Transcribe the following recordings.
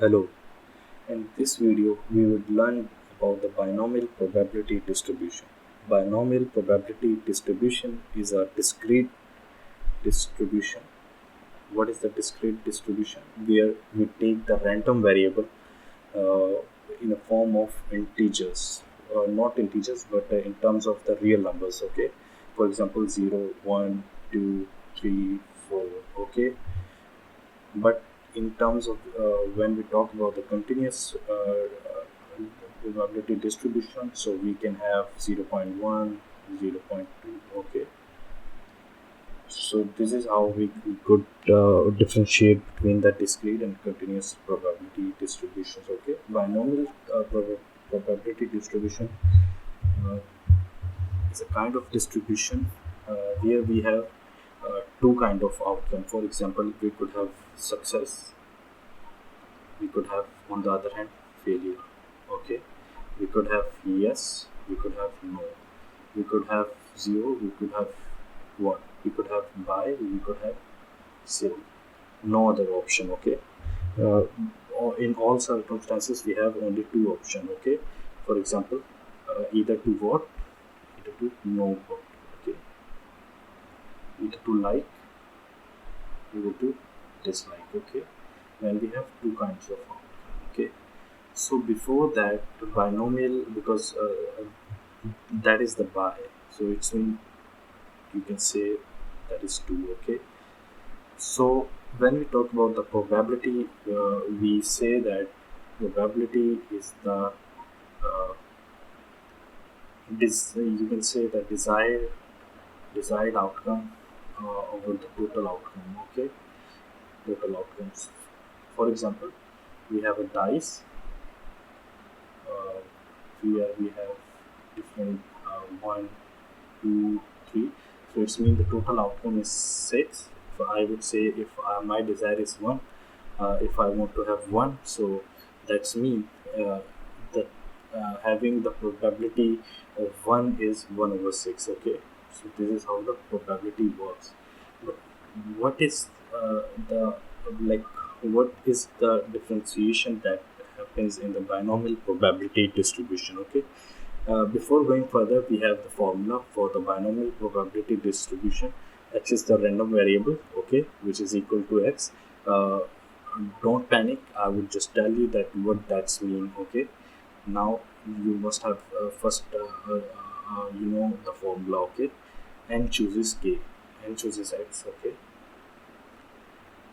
Hello, in this video we would learn about the binomial probability distribution. Binomial probability distribution is a discrete distribution. What is the discrete distribution? Where we take the random variable in a form of integers, not integers but in terms of the real numbers, okay? For example, 0, 1, 2, 3, 4, okay? But in terms of when we talk about the continuous probability distribution, so we can have 0 0.1, 0 0.2, okay. So this is how we could differentiate between the discrete and continuous probability distributions, okay. Binomial probability distribution uh, is a kind of distribution where we have two kind of outcome. For example, we could have success, we could have on the other hand failure, okay. We could have yes, we could have no, we could have zero, we could have one, we could have buy, we could have sell, no other option, okay. uh, in all circumstances we have only two options, okay. For example, either to vote, either to no vote, okay. Either to like, either to dislike, okay. When we have two kinds of outcome, okay. So before that, binomial, because that is the by, so it's mean you can say that is two, okay. So when we talk about the probability, we say that probability is the you can say the desired outcome over the total outcome, okay. Total outcomes. For example, we have a dice uh, where we have different one, two, three. So it's mean the total outcome is six. So I would say if my desire is one, if I want to have one, so that's mean that having the probability of one is 1/6. Okay, so this is how the probability works. But what is the like? What is the differentiation that happens in the binomial probability distribution? Okay, before going further, we have the formula for the binomial probability distribution. X is the random variable, okay, which is equal to x. Uh, don't panic. I will just tell you that what that's mean, okay. Now you must have first you know the formula, okay. N chooses k, n chooses x, okay.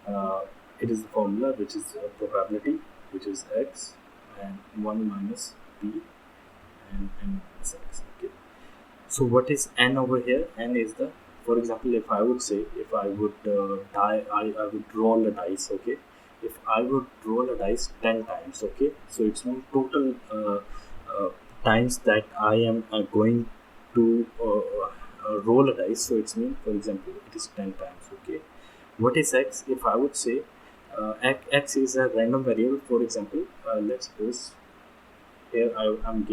Uh, it is the formula which is probability, which is x, and 1 minus p, and is x, okay. So what is n over here? N is the, for example, if I would say, if I would I would roll a dice, okay. If I would roll a dice 10 times, okay. So it's mean total uh, times that I am going to roll a dice. So it's mean, for example, it is 10 times, okay. What is x? If I would say x is a random variable, for example, let's suppose here I'm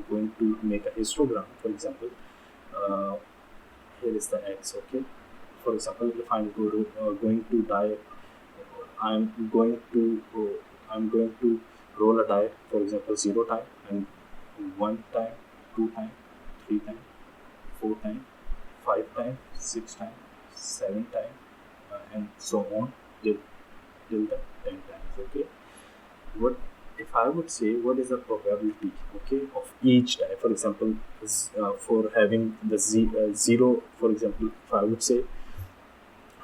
going to make a histogram, for example. uh, Here is the x, okay. For example, if I'm going to die, i'm going to I'm going to roll a die, for example, 0 time, and 1 time, 2 time, 3 time, 4 time, 5 time, 6 time, 7 time, and so on till the 10 times, okay. What if I would say what is the probability, okay, of each die? For example, for having the zero, for example, if I would say,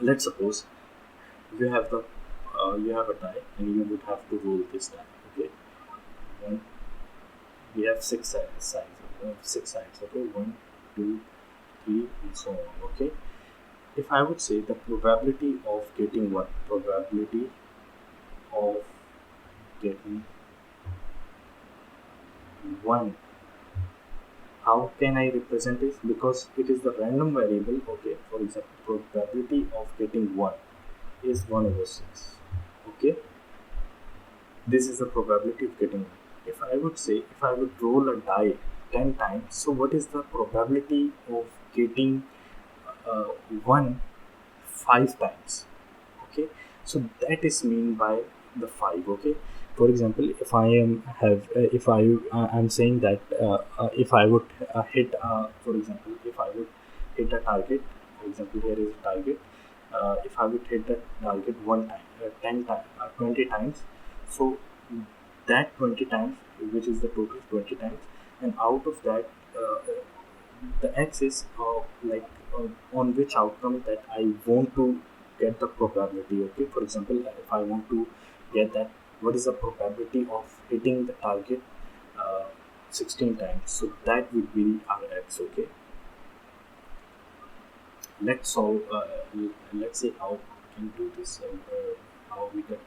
let's suppose you have the you have a die and you would have to roll this die, okay. One, we have six sides, okay. One, two, three, and so on, okay. If I would say the probability of getting one, probability of getting one, how can I represent this? Because it is the random variable, okay. For example, probability of getting 1 is 1/6, okay. This is the probability of getting 1. If I would say, if I would roll a die 10 times, so what is the probability of getting uh, 1 5 times, okay. So that is mean by the 5, okay. For example, if I am have if I'm saying that if I would hit for example, if I would hit a target, for example, here is a target. If I would hit the target one time, 10 times, 20 times, so that 20 times, which is the total 20 times, and out of that, the x is on which outcome that I want to get the probability. Okay, for example, if I want to get that, what is the probability of hitting the target uh, 16 times, so that would be our x. Okay, let's solve let's see how we can do this, how we can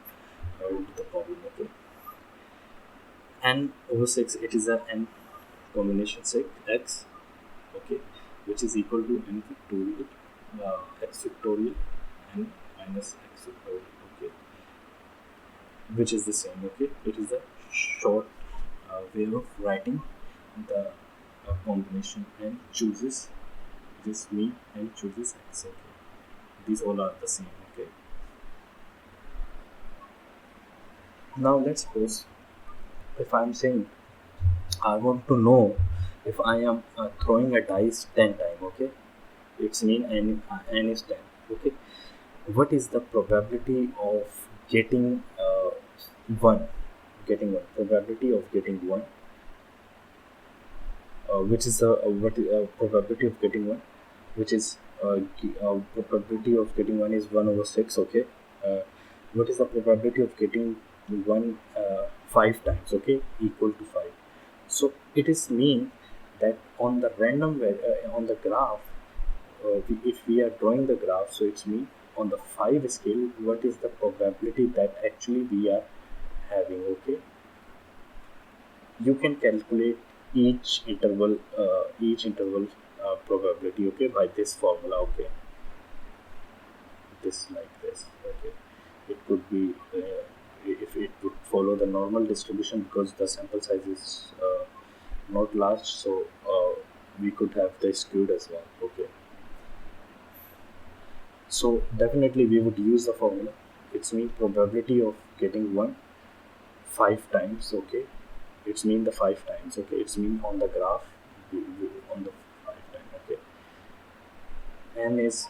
do the problem. Okay, n over 6, it is a n combination 6 x, okay, which is equal to n factorial x factorial n minus x factorial, okay, which is the same. Okay, it is a short way of writing the combination n chooses this me and chooses x. Okay, these all are the same. Okay, now let's suppose if I'm saying I want to know if I am throwing a dice 10 times. Okay, it's mean n is 10. Okay, what is the probability of getting one, probability of getting one, which is the what probability of getting one, which is probability of getting one is 1 over 6. Okay, uh, what is the probability of getting one 5 times? Okay, equal to 5. So it is mean that on the on the graph, if we are drawing the graph, so it's mean on the 5 scale, what is the probability that actually we are having. Okay, you can calculate each interval probability, okay, by this formula. Okay, this like this. Okay, it could be if it would follow the normal distribution, because the sample size is not large, so we could have the skewed as well. Okay, so definitely we would use the formula. It's mean probability of getting one 5 times. Okay, it's mean the 5 times. Okay, it's mean on the graph, on the 5 times. Okay, n is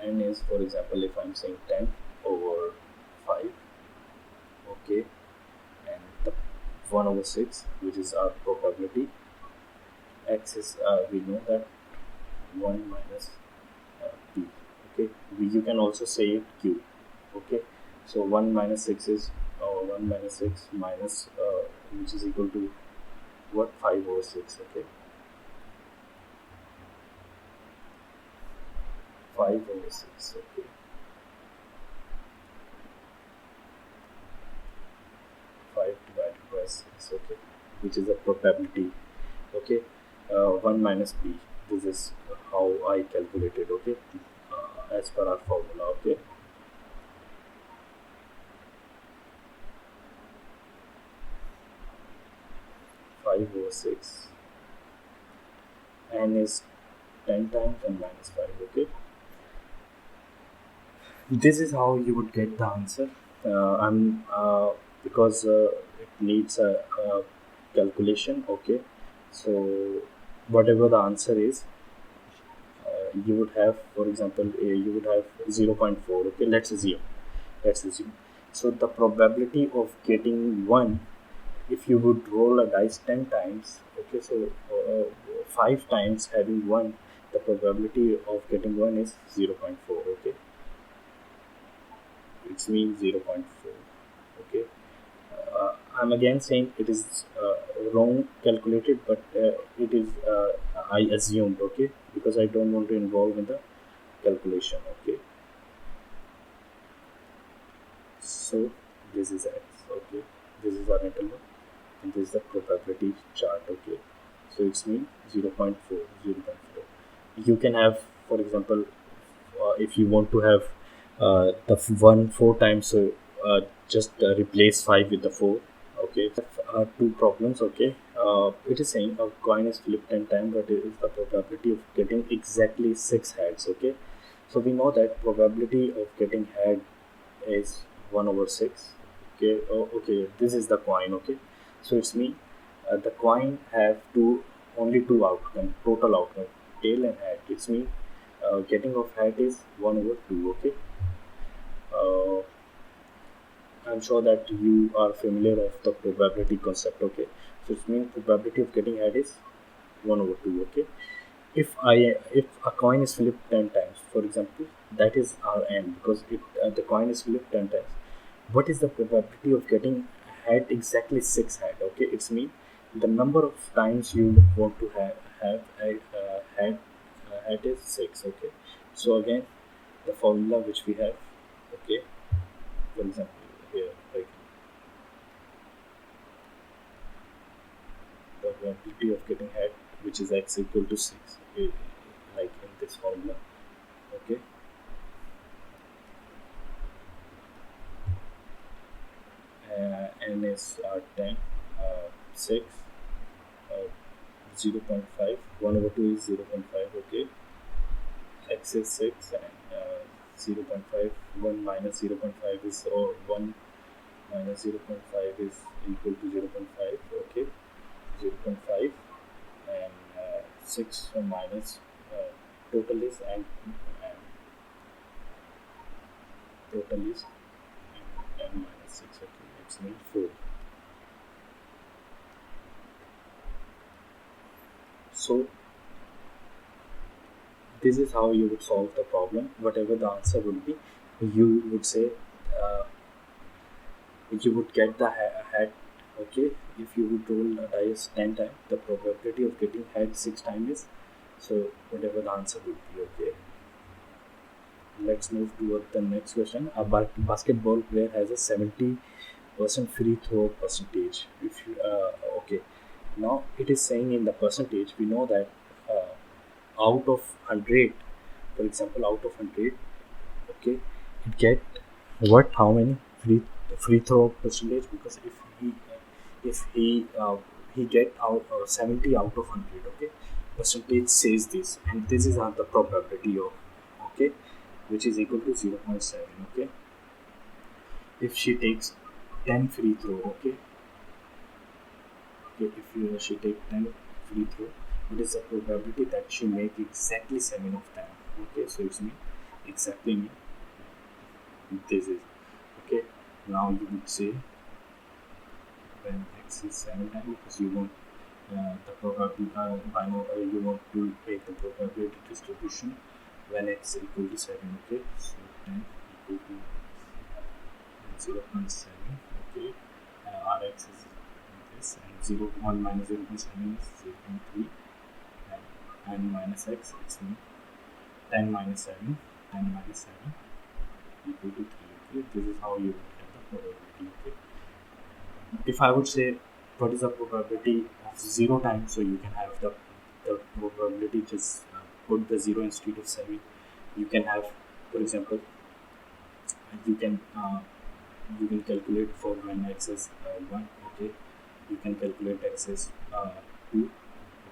n is, for example, if I'm saying 10 over 5. Okay, and the 1 over 6, which is our probability. X is we know that 1 minus p. Okay, you can also say it q. Okay, so 1 minus 6 is 1 minus 6 minus which is equal to what, 5 over 6. Okay, 5 over 6. Okay, 5 divided by 6. Okay, which is a probability. Okay, 1 minus b, this is how I calculated. Okay, as per our formula. Okay, 5 over 6, n is 10 times and minus 5. Okay, this is how you would get the answer. I'm because it needs a calculation. Okay, so whatever the answer is, you would have, for example, you would have 0.4. Okay, let's assume. So the probability of getting one, if you would roll a dice 10 times. Okay, so 5 times having one, the probability of getting one is 0.4. Okay, it's mean 0.4. Okay, I'm again saying it is wrong calculated, but it is I assumed. Okay, because I don't want to involve in the calculation. Okay, so this is x. Okay, this is our interval, and this is the probability chart. Okay, so it's mean 0.4. You can have, for example, if you want to have the one 4 times, so just replace 5 with the 4. Okay, two problems. Okay, it is saying a coin is flipped 10 times, but it is the probability of getting exactly 6 heads. Okay, So we know that probability of getting head is 1 over 6. Okay, oh, okay, this is the coin. Okay, so it's me. The coin have only two outcome, total outcome, tail and head. It's me. Getting of head is 1 over 2. Okay, uh, I'm sure that you are familiar of the probability concept. Okay, so it means probability of getting head is 1 over 2. Okay, if a coin is flipped 10 times, for example, that is our end, because the coin is flipped 10 times. What is the probability of getting head? Exactly 6 head. Okay, it's mean the number of times you want to have a head is 6. Okay, so again, the formula which we have. Okay, for example, here, like, the probability of getting head, which is x equal to 6. Okay, like in this formula. Okay, n is 10, 6, uh, 0.5, 1 over 2 is 0.5. Okay, x is 6, and 0.5, 1 minus 0.5 is 1 minus 0.5 is equal to 0.5. Okay, 0.5, and 6 minus total is, and total is n minus 6. Okay, it's mean 4. So this is how you would solve the problem. Whatever the answer would be, you would say, uh, you would get the head. Okay, if you would roll the dice 10 times, the probability of getting head 6 times is, so whatever the answer would be. Okay, let's move toward the next question. A basketball player has a 70% free throw percentage. If you okay, now it is saying in the percentage, we know that out of 100, for example, out of 100, okay, it get what, how many free throw percentage, because if he get out 70 out of 100. Okay, percentage says this, and this is the probability of, okay, which is equal to 0.7. Okay, if she takes 10 free throw. Okay, okay, if she take 10 free throw, what is the probability that she make exactly 7 of them? Okay, so it's me, exactly me, this is. Okay, now you would say, when x is 7 times, because you want the probability, you want to take the probability distribution when x equal to 7. Okay, so 10 equal to 0.7. Okay, rx is this, and 1 minus 0.7 is 0.3, and n minus x, it's 10 minus 7, 10 minus 7 equal to 3. Okay, this is how you get the probability. Okay, if I would say what is the probability of 0 times, so you can have the probability, just put the 0 instead of 7. You can have, for example, you can calculate for when x is 1. Okay, you can calculate x is 2.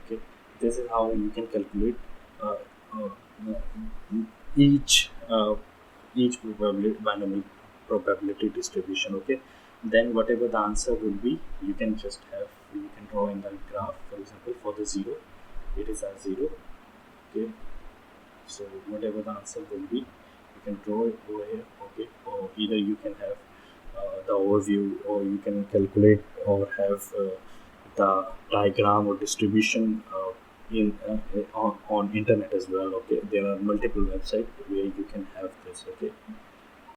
Okay, this is how you can calculate uh, each probability, binomial probability distribution. Okay, then whatever the answer would be, you can just have, you can draw in the graph. For example, for the 0, it is a 0. Okay, so whatever the answer will be, you can draw it over here. Okay, or either you can have the overview, or you can calculate or have the diagram or distribution in on internet as well. Okay, there are multiple websites where you can have this. Okay,